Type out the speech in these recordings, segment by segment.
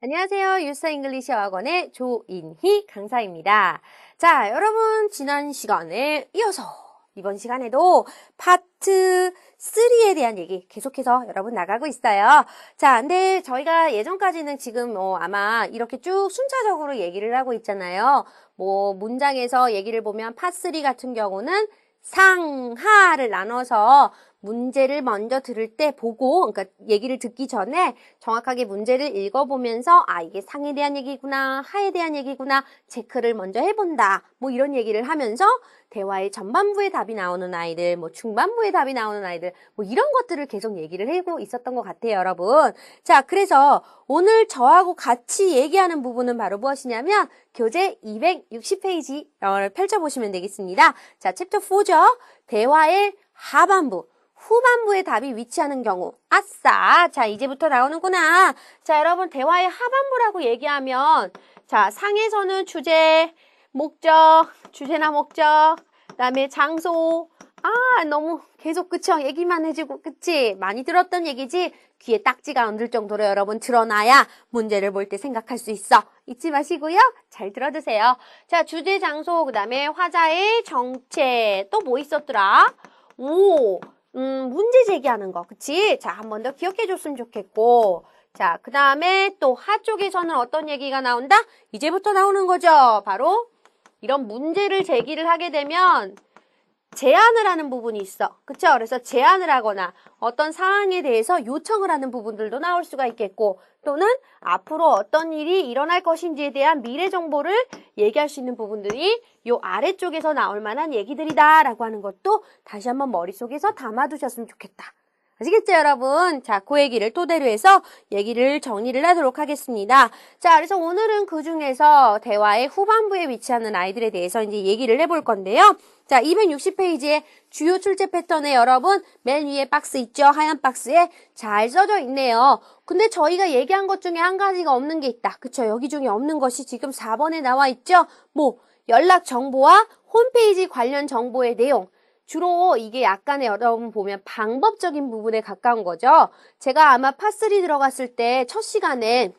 안녕하세요. 유스 잉글리시 어학원의 조인희 강사입니다. 자, 여러분 지난 시간에 이어서 이번 시간에도 파트 3에 대한 얘기 계속해서 여러분 나가고 있어요. 자, 근데 저희가 예전까지는 지금 아마 이렇게 쭉 순차적으로 얘기를 하고 있잖아요. 문장에서 얘기를 보면 파트 3 같은 경우는 상하를 나눠서 문제를 먼저 들을 때 보고, 그러니까 얘기를 듣기 전에 정확하게 문제를 읽어보면서 이게 상에 대한 얘기구나, 하에 대한 얘기구나 체크를 먼저 해본다. 이런 얘기를 하면서 대화의 전반부에 답이 나오는 아이들, 중반부에 답이 나오는 아이들, 이런 것들을 계속 얘기를 하고 있었던 것 같아요, 여러분. 자, 그래서 오늘 저하고 같이 얘기하는 부분은 바로 무엇이냐면 교재 260페이지를 펼쳐보시면 되겠습니다. 자, 챕터 4죠. 대화의 하반부. 후반부에 답이 위치하는 경우. 아싸! 자, 이제부터 나오는구나. 자, 여러분, 대화의 하반부라고 얘기하면, 자, 상에서는 주제, 목적, 주제나 목적, 그 다음에 장소. 너무 계속, 그쵸? 얘기만 해주고, 그치? 많이 들었던 얘기지? 귀에 딱지가 얹을 정도로 여러분 들어놔야 문제를 볼 때 생각할 수 있어. 잊지 마시고요. 잘 들어주세요. 자, 주제, 장소, 그 다음에 화자의 정체. 또 뭐 있었더라? 문제 제기하는 거, 그치? 자, 한 번 더 기억해 줬으면 좋겠고. 자, 그 다음에 또 하 쪽에서는 어떤 얘기가 나온다? 이제부터 나오는 거죠. 바로 이런 문제를 제기를 하게 되면 제안을 하는 부분이 있어. 그쵸? 그래서 제안을 하거나 어떤 상황에 대해서 요청을 하는 부분들도 나올 수가 있겠고, 또는 앞으로 어떤 일이 일어날 것인지에 대한 미래 정보를 얘기할 수 있는 부분들이 요 아래쪽에서 나올 만한 얘기들이다 라고 하는 것도 다시 한번 머릿속에서 담아두셨으면 좋겠다. 아시겠죠, 여러분? 자, 그 얘기를 토대로 해서 얘기를 정리를 하도록 하겠습니다. 자, 그래서 오늘은 그 중에서 대화의 후반부에 위치하는 아이들에 대해서 이제 얘기를 해볼 건데요. 자, 260페이지에 주요 출제 패턴에 여러분 맨 위에 박스 있죠? 하얀 박스에 잘 써져 있네요. 근데 저희가 얘기한 것 중에 한 가지가 없는 게 있다. 그쵸? 여기 중에 없는 것이 지금 4번에 나와 있죠? 연락 정보와 홈페이지 관련 정보의 내용. 주로 이게 약간의 여러분 보면 방법적인 부분에 가까운 거죠. 제가 아마 파3 들어갔을 때 첫 시간에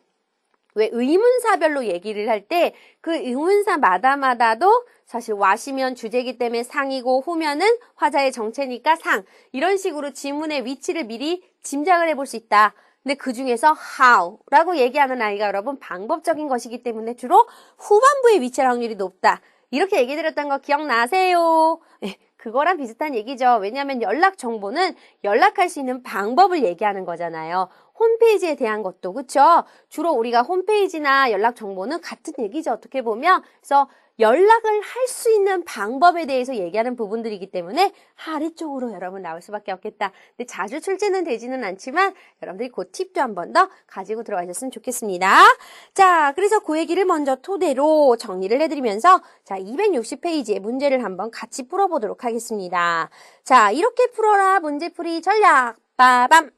왜 의문사별로 얘기를 할 때 그 의문사마다도 사실 와시면 주제이기 때문에 상이고 후면은 화자의 정체니까 상. 이런 식으로 지문의 위치를 미리 짐작을 해볼 수 있다. 근데 그 중에서 how라고 얘기하는 아이가 여러분 방법적인 것이기 때문에 주로 후반부에 위치할 확률이 높다. 이렇게 얘기 드렸던 거 기억나세요? 네, 그거랑 비슷한 얘기죠. 왜냐하면 연락 정보는 연락할 수 있는 방법을 얘기하는 거잖아요. 홈페이지에 대한 것도 그쵸? 주로 우리가 홈페이지나 연락 정보는 같은 얘기죠. 어떻게 보면. 그래서 연락을 할 수 있는 방법에 대해서 얘기하는 부분들이기 때문에 아래쪽으로 여러분 나올 수밖에 없겠다. 근데 자주 출제는 되지는 않지만 여러분들이 그 팁도 한 번 더 가지고 들어가셨으면 좋겠습니다. 자, 그래서 그 얘기를 먼저 토대로 정리를 해드리면서 자, 260페이지의 문제를 한번 같이 풀어보도록 하겠습니다. 자, 이렇게 풀어라 문제풀이 전략. 빠밤.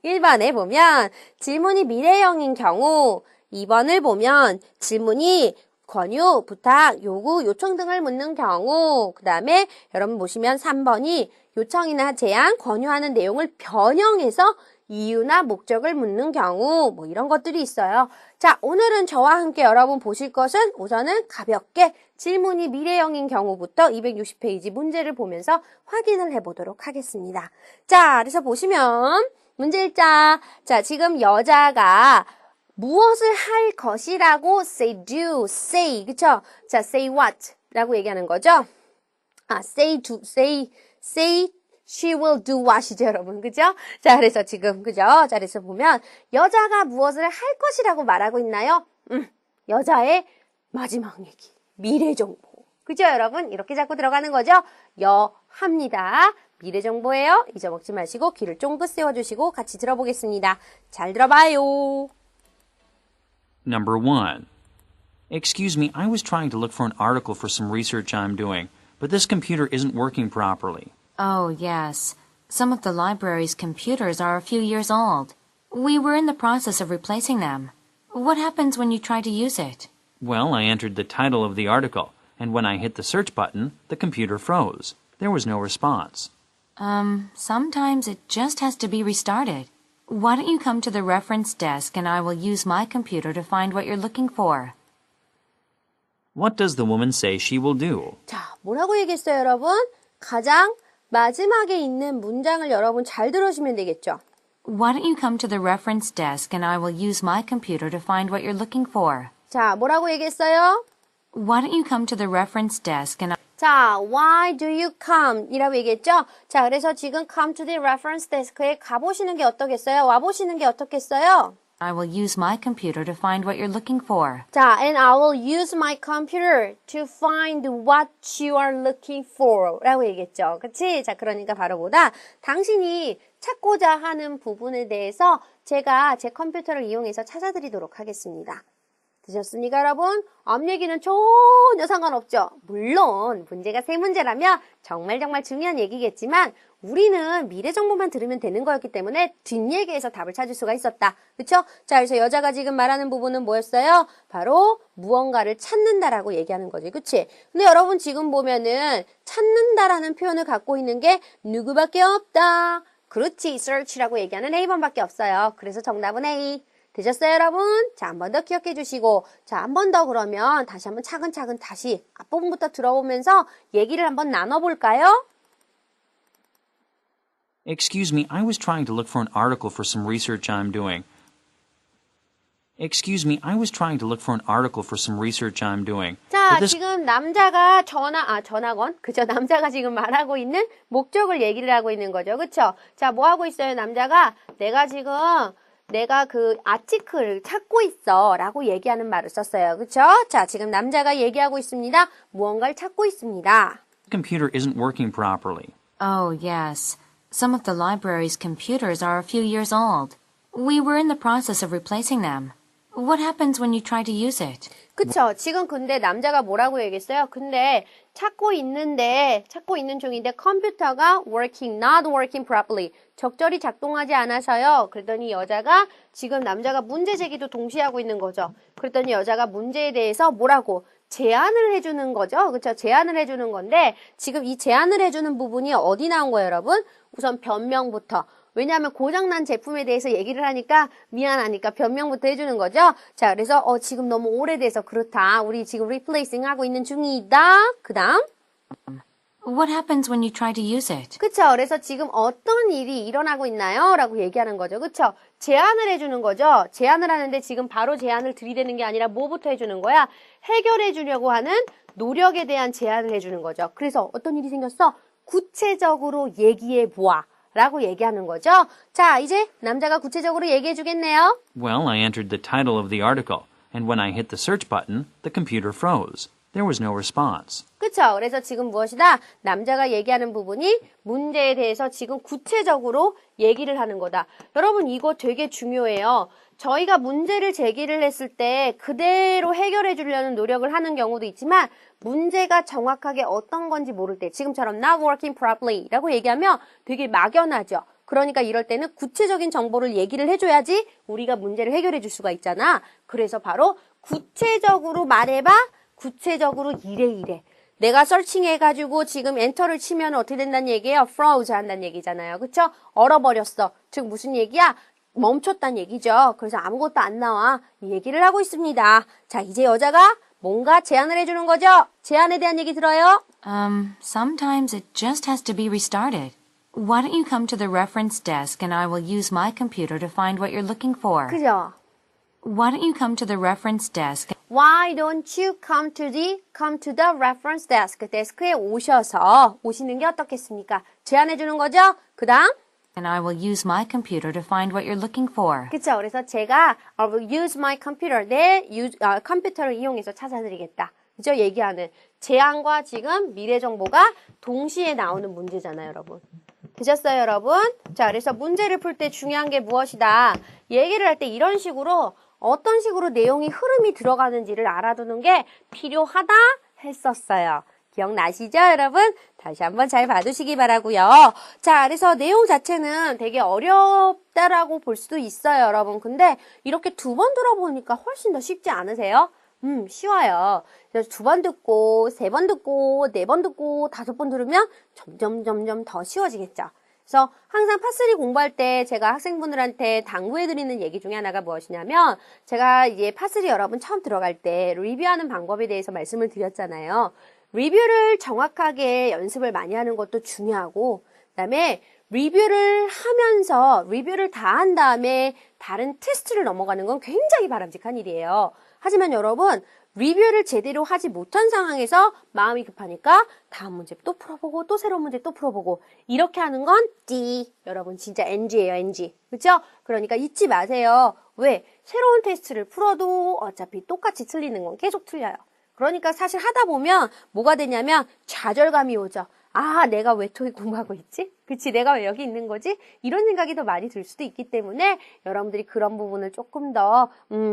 1번에 보면 질문이 미래형인 경우, 2번을 보면 질문이 권유, 부탁, 요구, 요청 등을 묻는 경우, 그 다음에 여러분 보시면 3번이 요청이나 제안, 권유하는 내용을 변형해서 이유나 목적을 묻는 경우, 이런 것들이 있어요. 자, 오늘은 저와 함께 여러분 보실 것은 우선은 가볍게 질문이 미래형인 경우부터 260페이지 문제를 보면서 확인을 해보도록 하겠습니다. 자, 그래서 보시면 문제 1자. 자, 지금 여자가 무엇을 할 것이라고 say do, say, 그쵸? 자, say what 라고 얘기하는 거죠? say she will do what이죠, 여러분. 그죠? 자, 그래서 지금, 그죠? 자, 그래서 보면 여자가 무엇을 할 것이라고 말하고 있나요? 여자의 마지막 얘기, 미래 정보. 그죠, 여러분? 이렇게 자꾸 들어가는 거죠? 합니다. 미래 정보예요. 잊어먹지 마시고 귀를 쫑긋 세워주시고 같이 들어보겠습니다. 잘 들어봐요. Number 1. Excuse me, I was trying to look for an article for some research I'm doing, but this computer isn't working properly. Oh, yes. Some of the library's computers are a few years old. We were in the process of replacing them. What happens when you try to use it? Well, I entered the title of the article, and when I hit the search button, the computer froze. There was no response. Sometimes it just has to be restarted. Why don't you come to the reference desk and I will use my computer to find what you're looking for? What does the woman say she will do? 자, 뭐라고 얘기했어요, 여러분? 가장 마지막에 있는 문장을 여러분 잘 들으시면 되겠죠? Why don't you come to the reference desk and I will use my computer to find what you're looking for? 자, 뭐라고 얘기했어요? Why don't you come to the reference desk and 자, why do you come? 이라고 얘기했죠? 자, 그래서 지금 come to the reference desk에 가보시는 게 어떻겠어요? 와보시는 게 어떻겠어요? I will use my computer to find what you're looking for. 자, and I will use my computer to find what you are looking for 라고 얘기했죠. 그치? 자, 그러니까 바로 보다 당신이 찾고자 하는 부분에 대해서 제가 제 컴퓨터를 이용해서 찾아드리도록 하겠습니다. 되셨습니까, 여러분? 앞 얘기는 전혀 상관없죠. 물론 문제가 세 문제라면 정말 중요한 얘기겠지만 우리는 미래 정보만 들으면 되는 거였기 때문에 뒷얘기에서 답을 찾을 수가 있었다. 그쵸? 자, 그래서 여자가 지금 말하는 부분은 뭐였어요? 바로 무언가를 찾는다라고 얘기하는 거지. 그치? 근데 여러분 지금 보면은 찾는다라는 표현을 갖고 있는 게 누구밖에 없다. 그렇지, search라고 얘기하는 A번밖에 없어요. 그래서 정답은 A. 되셨어요, 여러분? 자, 한 번 더 기억해 주시고, 자, 한 번 더 그러면 다시 한번 차근차근 다시 앞부분부터 들어보면서 얘기를 한번 나눠볼까요? Excuse me, I was trying to look for an article for some research I'm doing. Excuse me, I was trying to look for an article for some research I'm doing. 자, But this 지금 남자가 전화건? 그죠? 남자가 지금 말하고 있는 목적을 얘기를 하고 있는 거죠. 그쵸? 자, 뭐 하고 있어요, 남자가? 내가 그 아티클을 찾고 있어 라고 얘기하는 말을 썼어요. 그쵸? 자, 지금 남자가 얘기하고 있습니다. 무언가를 찾고 있습니다. The computer isn't working properly. Oh, yes. Some of the library's computers are a few years old. We were in the process of replacing them. What happens when you try to use it? 그쵸? 지금 근데 남자가 뭐라고 얘기했어요? 근데 찾고 있는 중인데 컴퓨터가 not working properly. 적절히 작동하지 않아서요. 그랬더니 여자가 지금 남자가 문제 제기도 동시에 하고 있는 거죠. 그랬더니 여자가 문제에 대해서 뭐라고? 제안을 해주는 거죠. 그쵸? 제안을 해주는 건데 지금 이 제안을 해주는 부분이 어디 나온 거예요, 여러분? 우선 변명부터. 왜냐하면 고장난 제품에 대해서 얘기를 하니까 미안하니까 변명부터 해주는 거죠. 자, 그래서 지금 너무 오래돼서 그렇다. 우리 지금 리플레이싱 하고 있는 중이다. 그 다음. What happens when you try to use it? 그쵸. 그래서 지금 어떤 일이 일어나고 있나요? 라고 얘기하는 거죠. 그쵸. 제안을 해주는 거죠. 제안을 하는데 지금 바로 제안을 들이대는 게 아니라 뭐부터 해주는 거야? 해결해 주려고 하는 노력에 대한 제안을 해주는 거죠. 그래서 어떤 일이 생겼어? 구체적으로 얘기해 보아. 라고 얘기하는 거죠. 자, 이제 남자가 구체적으로 얘기해 주겠네요. Well, I entered the title of the article, and when I hit the search button, the computer froze. There was no response. 그쵸? 그래서 지금 무엇이다? 남자가 얘기하는 부분이 문제에 대해서 지금 구체적으로 얘기를 하는 거다. 여러분, 이거 되게 중요해요. 저희가 문제를 제기를 했을 때 그대로 해결해 주려는 노력을 하는 경우도 있지만 문제가 정확하게 어떤 건지 모를 때 지금처럼 not working properly 라고 얘기하면 되게 막연하죠. 그러니까 이럴 때는 구체적인 정보를 얘기를 해줘야지 우리가 문제를 해결해 줄 수가 있잖아. 그래서 바로 구체적으로 말해봐. 구체적으로 이래. 내가 서칭해가지고 지금 엔터를 치면 어떻게 된다는 얘기예요? froze 한다는 얘기잖아요. 그쵸? 얼어버렸어. 즉 무슨 얘기야? 멈췄다는 얘기죠. 그래서 아무것도 안 나와. 이 얘기를 하고 있습니다. 자, 이제 여자가 뭔가 제안을 해주는 거죠? 제안에 대한 얘기 들어요? Sometimes it just has to be restarted. Why don't you come to the reference desk and I will use my computer to find what you're looking for? 그죠? Why don't you come to the reference desk? Why don't you come to the reference desk? 데스크에 오시는 게 어떻겠습니까? 제안해 주는 거죠? 그 다음? And I will use my computer to find what you're looking for. 그쵸. 그래서 제가 I will use my computer. 컴퓨터를 이용해서 찾아드리겠다. 그죠? 얘기하는 제안과 지금 미래 정보가 동시에 나오는 문제잖아요, 여러분. 되셨어요, 여러분? 자, 그래서 문제를 풀 때 중요한 게 무엇이다? 얘기를 할 때 이런 식으로 어떤 식으로 내용이 흐름이 들어가는지를 알아두는 게 필요하다 했었어요. 기억나시죠, 여러분? 다시 한번 잘 봐두시기 바라고요. 자, 그래서 내용 자체는 되게 어렵다라고 볼 수도 있어요, 여러분. 근데 이렇게 두 번 들어보니까 훨씬 더 쉽지 않으세요? 쉬워요. 그래서 두 번 듣고, 세 번 듣고, 네 번 듣고, 다섯 번 들으면 점점 더 쉬워지겠죠. 그래서 항상 파3 공부할 때 제가 학생분들한테 당부해드리는 얘기 중에 하나가 무엇이냐면 제가 이제 파3 여러분 처음 들어갈 때 리뷰하는 방법에 대해서 말씀을 드렸잖아요. 리뷰를 정확하게 연습을 많이 하는 것도 중요하고 그다음에 리뷰를 하면서 리뷰를 다 한 다음에 다른 테스트를 넘어가는 건 굉장히 바람직한 일이에요. 하지만 여러분 리뷰를 제대로 하지 못한 상황에서 마음이 급하니까 다음 문제 또 풀어보고 또 새로운 문제 또 풀어보고 이렇게 하는 건 D. 여러분 진짜 NG예요, NG. 그렇죠? 그러니까 잊지 마세요. 왜? 새로운 테스트를 풀어도 어차피 똑같이 틀리는 건 계속 틀려요. 그러니까 사실 하다 보면 뭐가 되냐면 좌절감이 오죠. 아, 내가 왜 토익 공부하고 있지? 그치, 내가 왜 여기 있는 거지? 이런 생각이 더 많이 들 수도 있기 때문에 여러분들이 그런 부분을 조금 더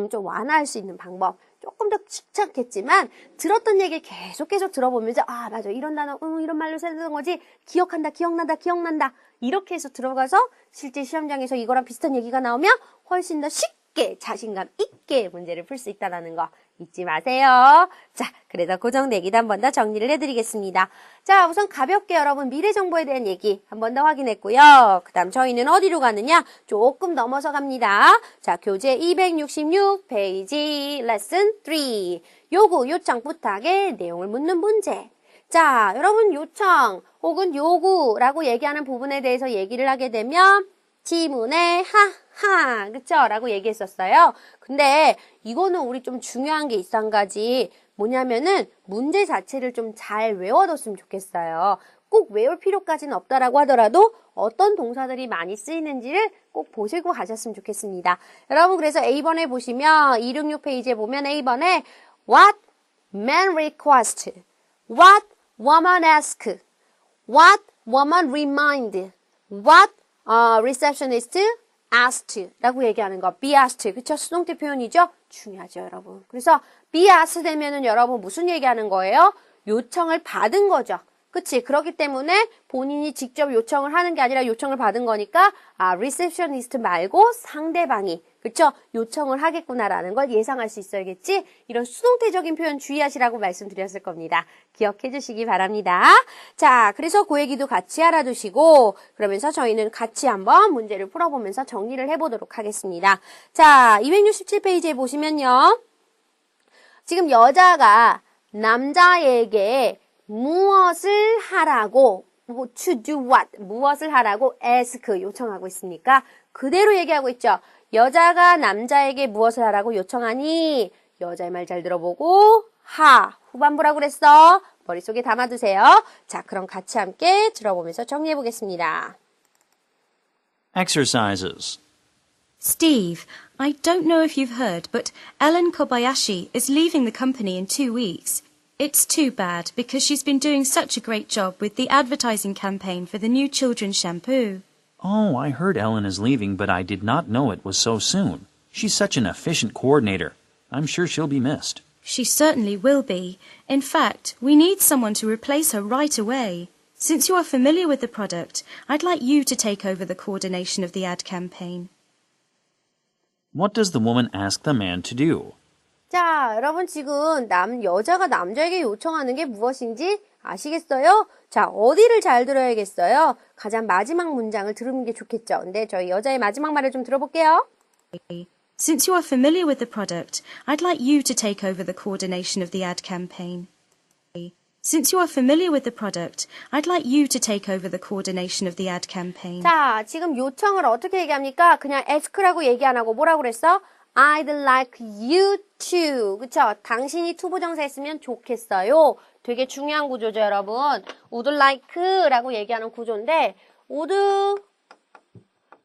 좀 완화할 수 있는 방법 조금 더 귀찮겠지만 들었던 얘기 계속 들어보면서 아, 맞아. 이런 단어, 이런 말로 쓰는 거지. 기억한다, 기억난다. 이렇게 해서 들어가서 실제 시험장에서 이거랑 비슷한 얘기가 나오면 훨씬 더 쉽게 자신감 있게 문제를 풀 수 있다는 거 잊지 마세요. 자, 그래서 고정 내기도 한 번 더 정리를 해드리겠습니다. 자, 우선 가볍게 여러분 미래 정보에 대한 얘기 한 번 더 확인했고요. 그 다음 저희는 어디로 가느냐? 조금 넘어서 갑니다. 자, 교재 266 페이지 레슨 3 요구, 요청, 부탁의 내용을 묻는 문제. 자, 여러분 요청 혹은 요구라고 얘기하는 부분에 대해서 얘기를 하게 되면 지문에 하하 그쵸? 라고 얘기했었어요. 근데 이거는 우리 좀 중요한 게 있어 한 가지 뭐냐면은 문제 자체를 좀 잘 외워뒀으면 좋겠어요. 꼭 외울 필요까지는 없다라고 하더라도 어떤 동사들이 많이 쓰이는지를 꼭 보시고 가셨으면 좋겠습니다. 여러분 그래서 A번에 보시면 266페이지에 보면 A번에 What man request, What woman ask, What woman remind, What receptionist asked 라고 얘기하는 거. be asked. 그쵸? 수동태 표현이죠? 중요하죠, 여러분. 그래서 be asked 되면은 여러분 무슨 얘기하는 거예요? 요청을 받은 거죠. 그치? 그렇기 때문에 본인이 직접 요청을 하는 게 아니라 요청을 받은 거니까 receptionist 말고 상대방이 그쵸? 요청을 하겠구나라는 걸 예상할 수 있어야겠지? 이런 수동태적인 표현 주의하시라고 말씀드렸을 겁니다. 기억해 주시기 바랍니다. 자, 그래서 그 얘기도 같이 알아두시고 그러면서 저희는 같이 한번 문제를 풀어보면서 정리를 해보도록 하겠습니다. 자, 267페이지에 보시면요. 지금 여자가 남자에게 무엇을 하라고 to do what 무엇을 하라고 ask 요청하고 있습니까? 그대로 얘기하고 있죠. 여자가 남자에게 무엇을 하라고 요청하니 여자의 말 잘 들어보고 후반부라고 그랬어. 머릿속에 담아두세요. 자, 그럼 같이 함께 들어보면서 정리해 보겠습니다. Exercises. Steve, I don't know if you've heard, but Ellen Kobayashi is leaving the company in 2 weeks. It's too bad because she's been doing such a great job with the advertising campaign for the new children's shampoo. Oh, I heard Ellen is leaving, but I did not know it was so soon. She's such an efficient coordinator. I'm sure she'll be missed. She certainly will be. In fact, we need someone to replace her right away. Since you are familiar with the product, I'd like you to take over the coordination of the ad campaign. What does the woman ask the man to do? 자, 여러분 지금 여자가 남자에게 요청하는 게 무엇인지 아시겠어요? 자, 어디를 잘 들어야겠어요? 가장 마지막 문장을 들으는 게 좋겠죠. 근데 저희 여자의 마지막 말을 좀 들어볼게요. Since you are familiar with the product, I'd like you to take over the coordination of the ad campaign. Since you are familiar with the product, I'd like you to take over the coordination of the ad campaign. 자, 지금 요청을 어떻게 얘기합니까? 그냥 ask라고 얘기 안 하고 뭐라고 그랬어? I'd like you to. 그쵸? 당신이 투부정사 했으면 좋겠어요. 되게 중요한 구조죠, 여러분. would like라고 얘기하는 구조인데 would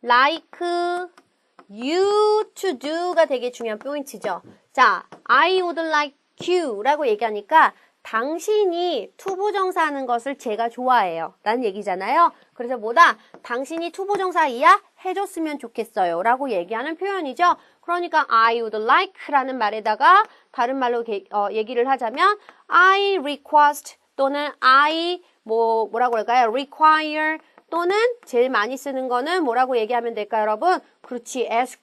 like you to do가 되게 중요한 포인트죠. 자, I would like you라고 얘기하니까 당신이 투부정사 하는 것을 제가 좋아해요. 라는 얘기잖아요. 그래서 뭐다? 당신이 투부정사이야? 해줬으면 좋겠어요. 라고 얘기하는 표현이죠. 그러니까 I would like 라는 말에다가 다른 말로 얘기를 하자면 I request 또는 I 뭐라고 할까요? require 또는 제일 많이 쓰는 거는 뭐라고 얘기하면 될까요, 여러분? 그렇지, ask.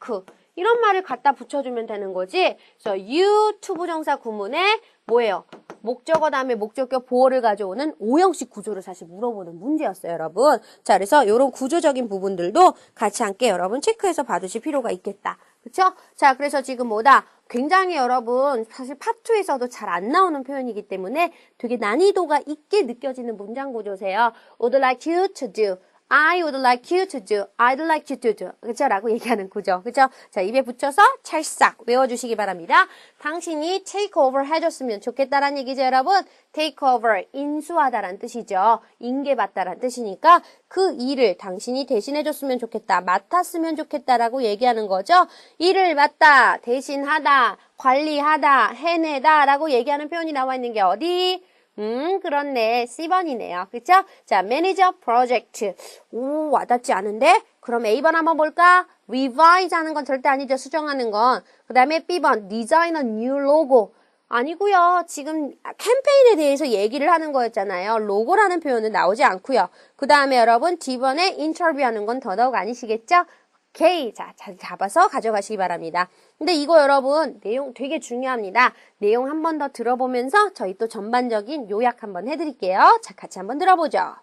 이런 말을 갖다 붙여주면 되는 거지. 그래서 you 투부정사 구문에 뭐예요? 목적어 다음에 목적격 보어를 가져오는 오형식 구조를 사실 물어보는 문제였어요, 여러분. 자, 그래서 이런 구조적인 부분들도 같이 함께 여러분 체크해서 봐두실 필요가 있겠다. 그쵸? 자, 그래서 지금 뭐다? 굉장히 여러분 사실 파트에서도 잘 안 나오는 표현이기 때문에 되게 난이도가 있게 느껴지는 문장 구조세요. Would like you to do. I would like you to do. I'd like you to do. 그쵸? 라고 얘기하는 구조. 그쵸? 자, 입에 붙여서 찰싹 외워주시기 바랍니다. 당신이 take over 해줬으면 좋겠다라는 얘기죠, 여러분. take over, 인수하다란 뜻이죠. 인계받다란 뜻이니까 그 일을 당신이 대신해줬으면 좋겠다. 맡았으면 좋겠다라고 얘기하는 거죠. 일을 맡다, 대신하다, 관리하다, 해내다 라고 얘기하는 표현이 나와 있는 게 어디? 그렇네. C번이네요. 그쵸? 자, 매니저 프로젝트. 오, 와닿지 않은데? 그럼 A번 한번 볼까? revise 하는 건 절대 아니죠. 수정하는 건. 그 다음에 B번, design a new logo. 아니고요. 지금 캠페인에 대해서 얘기를 하는 거였잖아요. 로고라는 표현은 나오지 않고요. 그 다음에 여러분 D번에 인터뷰하는 건 더더욱 아니시겠죠? 오케이. 자, 잘 잡아서 가져가시기 바랍니다. 근데 이거 여러분 내용 되게 중요합니다. 내용 한 번 더 들어보면서 저희 또 전반적인 요약 한번 해드릴게요. 자, 같이 한번 들어보죠.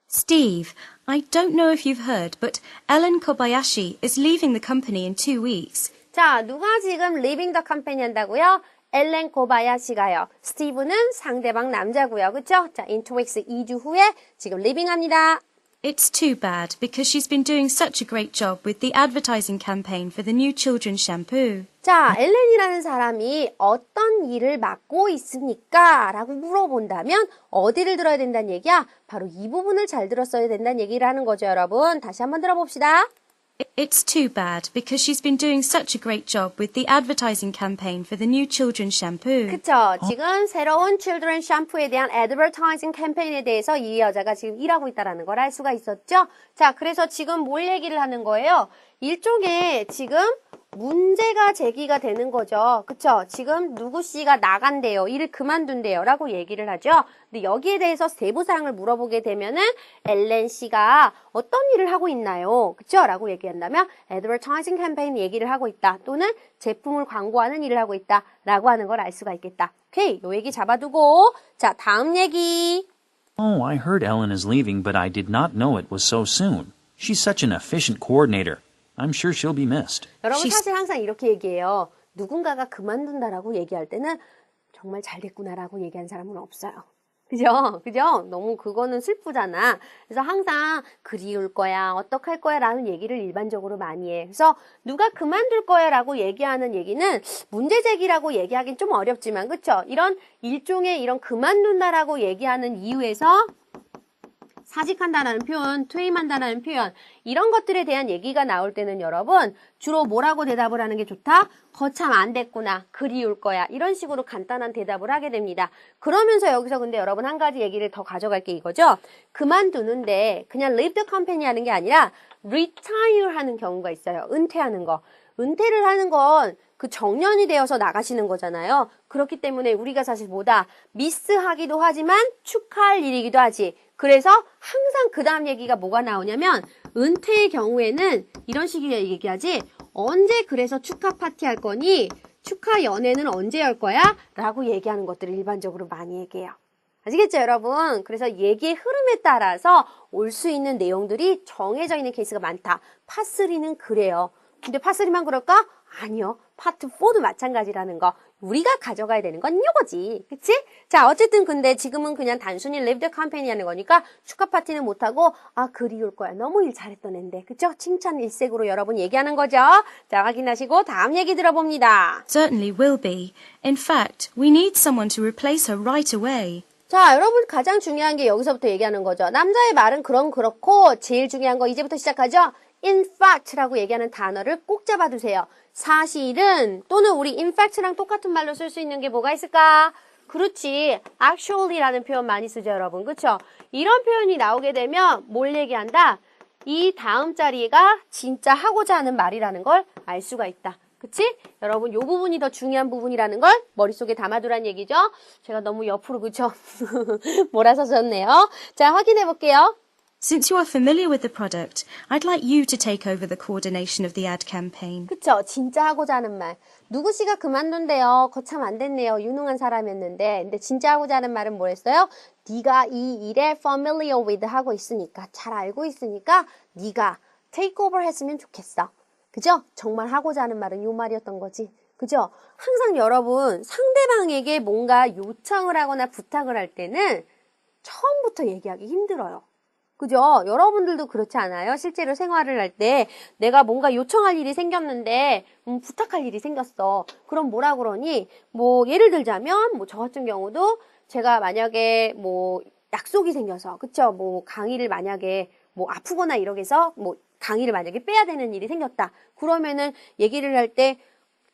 Steve, I don't know if you've heard, but Ellen Kobayashi is leaving the company in 2 weeks. 자, 누가 지금 leaving the company 한다고요? 엘렌 고바야시가요. 스티브는 상대방 남자고요. 그쵸? 자, in 2 weeks 2주 후에 지금 leaving 합니다. It's too bad because she's been doing such a great job with the advertising campaign for the new children's shampoo. 자, 엘렌이라는 사람이 어떤 일을 맡고 있습니까? 라고 물어본다면 어디를 들어야 된다는 얘기야? 바로 이 부분을 잘 들었어야 된다는 얘기를 하는 거죠, 여러분. 다시 한번 들어봅시다. It's too bad because she's been doing such a great job with the advertising campaign for the new children's shampoo. 그쵸. 지금 새로운 children 샴푸에 대한 advertising 캠페인에 대해서 이 여자가 지금 일하고 있다는 걸 알 수가 있었죠. 자, 그래서 지금 뭘 얘기를 하는 거예요? 일종의 지금 문제가 제기가 되는 거죠. 그쵸? 지금 누구 씨가 나간대요. 일을 그만둔대요. 라고 얘기를 하죠. 근데 여기에 대해서 세부사항을 물어보게 되면은 엘렌 씨가 어떤 일을 하고 있나요? 그쵸? 라고 얘기한다면 advertising 캠페인 얘기를 하고 있다. 또는 제품을 광고하는 일을 하고 있다. 라고 하는 걸 알 수가 있겠다. 오케이. 요 얘기 잡아두고 자, 다음 얘기. Oh, I heard Ellen is leaving, but I did not know it was so soon. She's such an efficient coordinator. I'm sure she'll be missed. 여러분 사실 항상 이렇게 얘기해요. 누군가가 그만둔다라고 얘기할 때는 정말 잘 됐구나라고 얘기한 사람은 없어요. 그죠? 그죠? 너무 그거는 슬프잖아. 그래서 항상 그리울 거야, 어떡할 거야 라는 얘기를 일반적으로 많이 해. 그래서 누가 그만둘 거야 라고 얘기하는 얘기는 문제 제기라고 얘기하긴 좀 어렵지만, 그쵸? 이런 일종의 이런 그만둔다라고 얘기하는 이유에서 사직한다라는 표현, 퇴임한다라는 표현 이런 것들에 대한 얘기가 나올 때는 여러분 주로 뭐라고 대답을 하는 게 좋다? 거참 안 됐구나, 그리울 거야 이런 식으로 간단한 대답을 하게 됩니다. 그러면서 여기서 근데 여러분 한 가지 얘기를 더 가져갈 게 이거죠. 그만두는데 그냥 leave the company 하는 게 아니라 retire 하는 경우가 있어요. 은퇴하는 거. 은퇴를 하는 건 그 정년이 되어서 나가시는 거잖아요. 그렇기 때문에 우리가 사실 뭐다? 미스하기도 하지만 축하할 일이기도 하지. 그래서 항상 그 다음 얘기가 뭐가 나오냐면 은퇴의 경우에는 이런 식으로 얘기하지. 언제 그래서 축하 파티 할 거니? 축하 연회는 언제 할 거야? 라고 얘기하는 것들을 일반적으로 많이 얘기해요. 아시겠죠, 여러분? 그래서 얘기의 흐름에 따라서 올 수 있는 내용들이 정해져 있는 케이스가 많다. 파3는 그래요. 근데 파3만 그럴까? 아니요. 파트 4도 마찬가지라는 거. 우리가 가져가야 되는 건 이거지. 그치? 자, 어쨌든 근데 지금은 그냥 단순히 leave the company 하는 거니까 축하 파티는 못하고 아, 그리울 거야. 너무 일 잘했던 앤데. 그쵸? 칭찬 일색으로 여러분 얘기하는 거죠. 자, 확인하시고 다음 얘기 들어봅니다. Certainly will be. In fact, we need someone to replace her right away. 자, 여러분 가장 중요한 게 여기서부터 얘기하는 거죠. 남자의 말은 그럼 그렇고 제일 중요한 거 이제부터 시작하죠. In fact라고 얘기하는 단어를 꼭 잡아두세요. 사실은 또는 우리 in fact랑 똑같은 말로 쓸 수 있는 게 뭐가 있을까? 그렇지. actually라는 표현 많이 쓰죠, 여러분. 그쵸? 이런 표현이 나오게 되면 뭘 얘기한다? 이 다음 자리가 진짜 하고자 하는 말이라는 걸 알 수가 있다. 그치? 여러분 요 부분이 더 중요한 부분이라는 걸 머릿속에 담아두란 얘기죠. 제가 너무 옆으로 그쵸? 몰아서 썼네요. 자, 확인해 볼게요. Since you are familiar with the product, I'd like you to take over the coordination of the ad campaign. 그쵸? 진짜 하고자 하는 말. 누구 씨가 그만둔대요. 거참 안 됐네요. 유능한 사람이었는데. 근데 진짜 하고자 하는 말은 뭐랬어요? 네가 이 일에 familiar with 하고 있으니까, 잘 알고 있으니까 네가 take over 했으면 좋겠어. 그죠? 정말 하고자 하는 말은 요 말이었던 거지. 그죠? 항상 여러분 상대방에게 뭔가 요청을 하거나 부탁을 할 때는 처음부터 얘기하기 힘들어요. 그죠? 여러분들도 그렇지 않아요? 실제로 생활을 할 때 내가 뭔가 요청할 일이 생겼는데 부탁할 일이 생겼어. 그럼 뭐라 그러니? 뭐 예를 들자면 뭐 저 같은 경우도 제가 만약에 뭐 약속이 생겨서 그쵸? 뭐 강의를 만약에 뭐 아프거나 이러게 해서 뭐 강의를 만약에 빼야 되는 일이 생겼다. 그러면은 얘기를 할 때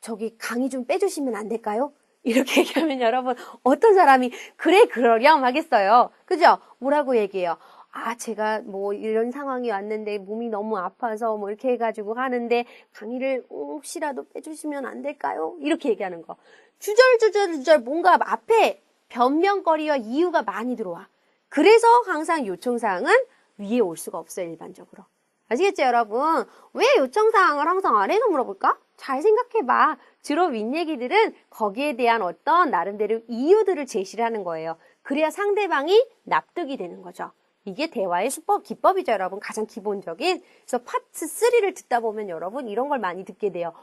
저기 강의 좀 빼주시면 안 될까요? 이렇게 얘기하면 여러분 어떤 사람이 그래 그러렴 하겠어요. 그죠? 뭐라고 얘기해요? 아, 제가 뭐 이런 상황이 왔는데 몸이 너무 아파서 뭐 이렇게 해가지고 하는데 강의를 혹시라도 빼주시면 안 될까요? 이렇게 얘기하는 거. 주절주절 뭔가 앞에 변명거리와 이유가 많이 들어와. 그래서 항상 요청사항은 위에 올 수가 없어요, 일반적으로. 아시겠죠, 여러분? 왜 요청사항을 항상 아래에서 물어볼까? 잘 생각해봐. 주로 윗얘기들은 거기에 대한 어떤 나름대로 이유들을 제시를 하는 거예요. 그래야 상대방이 납득이 되는 거죠. 이게 대화의 수법, 기법이죠, 여러분. 가장 기본적인. 그래서 파트 3를 듣다 보면 여러분 이런 걸 많이 듣게 돼요.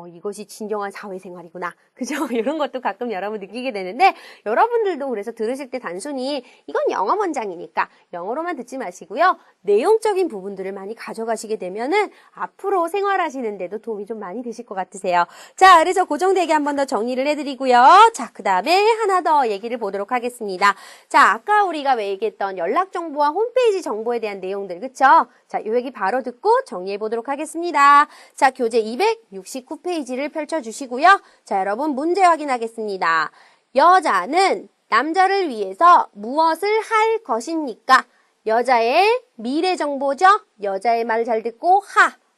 이것이 진정한 사회생활이구나. 그죠? 이런 것도 가끔 여러분 느끼게 되는데 여러분들도 그래서 들으실 때 단순히 이건 영어 문장이니까 영어로만 듣지 마시고요. 내용적인 부분들을 많이 가져가시게 되면은 앞으로 생활하시는데도 도움이 좀 많이 되실 것 같으세요. 자, 그래서 고정되게 한 번 더 정리를 해드리고요. 자, 그 다음에 하나 더 얘기를 보도록 하겠습니다. 자, 아까 우리가 왜 얘기했던 연락정보와 홈페이지 정보에 대한 내용들, 그쵸? 자, 요 얘기 바로 듣고 정리해 보도록 하겠습니다. 자, 교재 269페이지를 펼쳐주시고요. 자, 여러분 문제 확인하겠습니다. 여자는 남자를 위해서 무엇을 할 것입니까? 여자의 미래 정보죠? 여자의 말을 잘 듣고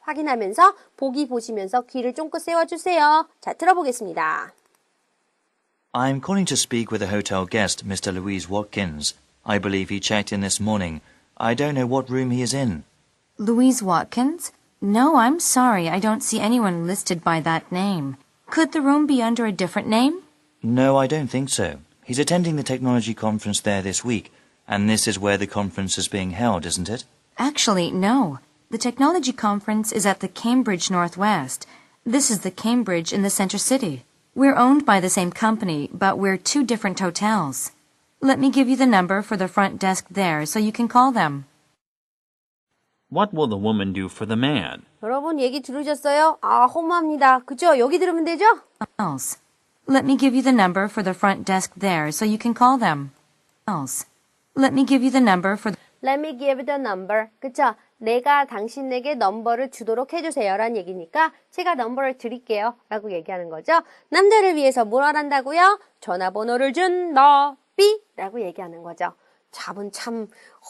확인하면서 보기 보시면서 귀를 쫑긋 세워주세요. 자, 들어보겠습니다. I'm calling to speak with a hotel guest, Mr. Louise Watkins. I believe he checked in this morning. I don't know what room he is in. Louise Watkins? No, I'm sorry. I don't see anyone listed by that name. Could the room be under a different name? No, I don't think so. He's attending the technology conference there this week, and this is where the conference is being held, isn't it? Actually, no. The technology conference is at the Cambridge Northwest. This is the Cambridge in the center city. We're owned by the same company, but we're two different hotels. Let me give you the number for the front desk there so you can call them. What will the woman do for the man? 여러분 얘기 들으셨어요? 아, 허무합니다. 그죠? 여기 들으면 되죠? Else. Let me give you the number for the front desk there so you can call them. Else. Let me give you the number for the... Let me give the number. 그쵸? 내가 당신에게 넘버를 주도록 해주세요. 라는 얘기니까 제가 넘버를 드릴게요. 라고 얘기하는 거죠. 남자를 위해서 뭘 한다고요? 전화번호를 준 너비 라고 얘기하는 거죠. 답은 참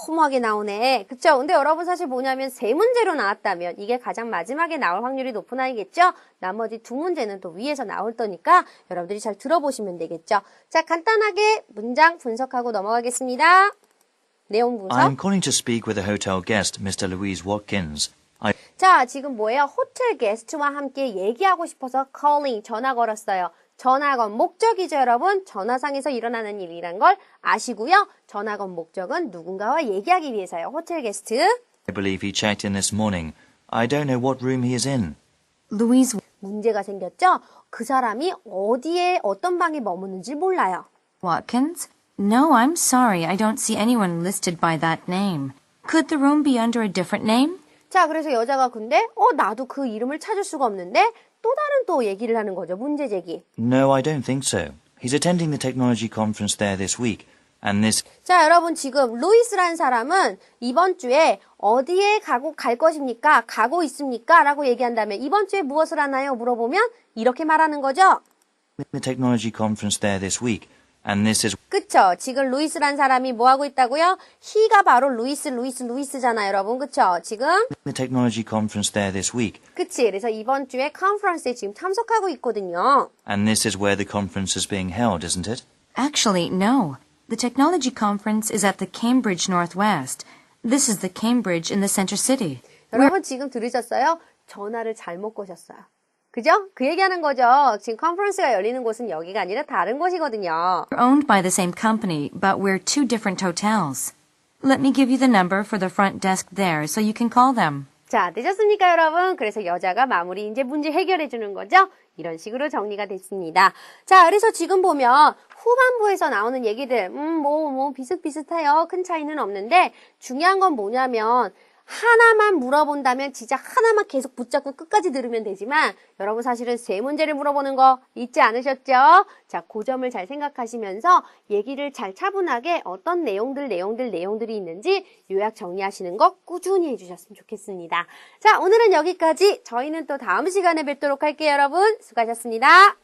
허무하게 나오네. 그쵸? 근데 여러분 사실 뭐냐면 세 문제로 나왔다면 이게 가장 마지막에 나올 확률이 높은 아이겠죠? 나머지 두 문제는 또 위에서 나올 거니까 여러분들이 잘 들어보시면 되겠죠? 자, 간단하게 문장 분석하고 넘어가겠습니다. 내용 분석. I'm calling to speak with a hotel guest, Mr. Louise Watkins. 자, 지금 뭐예요? 호텔 게스트와 함께 얘기하고 싶어서 calling, 전화 걸었어요. 전화 건 목적이죠, 여러분. 전화상에서 일어나는 일이란 걸 아시고요. 전화 건 목적은 누군가와 얘기하기 위해서요. 호텔 게스트. I believe he checked in this morning. I don't know what room he is in. Louise 문제가 생겼죠? 그 사람이 어디에 어떤 방에 머무는지 몰라요. Watkins? No, I'm sorry. I don't see anyone listed by that name. Could the room be under a different name? 자, 그래서 여자가 근데 나도 그 이름을 찾을 수가 없는데 또 다른 또 얘기를 하는 거죠. 문제 제기. No, I don't think so. He's attending the technology conference there this week, and this... 자, 여러분 지금 루이스라는 사람은 이번 주에 어디에 갈 것입니까? 가고 있습니까? 라고 얘기한다면 이번 주에 무엇을 하나요? 물어보면 이렇게 말하는 거죠. The technology conference there this week, and this is... 그쵸? 지금 루이스라는 사람이 뭐 하고 있다고요? he가 바로 루이스잖아요, 여러분. 그쵸? 지금 The technology conference there this week, 그치? 그래서 이번 주에 컨퍼런스에 지금 참석하고 있거든요. and this is where the conference is being held, isn't it? Actually, no. The technology conference is at the Cambridge Northwest. This is the Cambridge in the center city. 여러분 지금 들으셨어요? 전화를 잘못 거셨어요. 그죠? 그 얘기하는 거죠. 지금 컨퍼런스가 열리는 곳은 여기가 아니라 다른 곳이거든요. We're owned by the same company, but we're two different hotels. Let me give you the number for the front desk there so you can call them. 자, 되셨습니까, 여러분? 그래서 여자가 마무리 이제 문제 해결해 주는 거죠? 이런 식으로 정리가 됐습니다. 자, 그래서 지금 보면 후반부에서 나오는 얘기들, 비슷비슷해요. 큰 차이는 없는데 중요한 건 뭐냐면 하나만 물어본다면 진짜 하나만 계속 붙잡고 끝까지 들으면 되지만 여러분 사실은 세 문제를 물어보는 거 잊지 않으셨죠? 자, 그 점을 잘 생각하시면서 얘기를 잘 차분하게 어떤 내용들이 있는지 요약 정리하시는 거 꾸준히 해주셨으면 좋겠습니다. 자, 오늘은 여기까지. 저희는 또 다음 시간에 뵙도록 할게요, 여러분. 수고하셨습니다.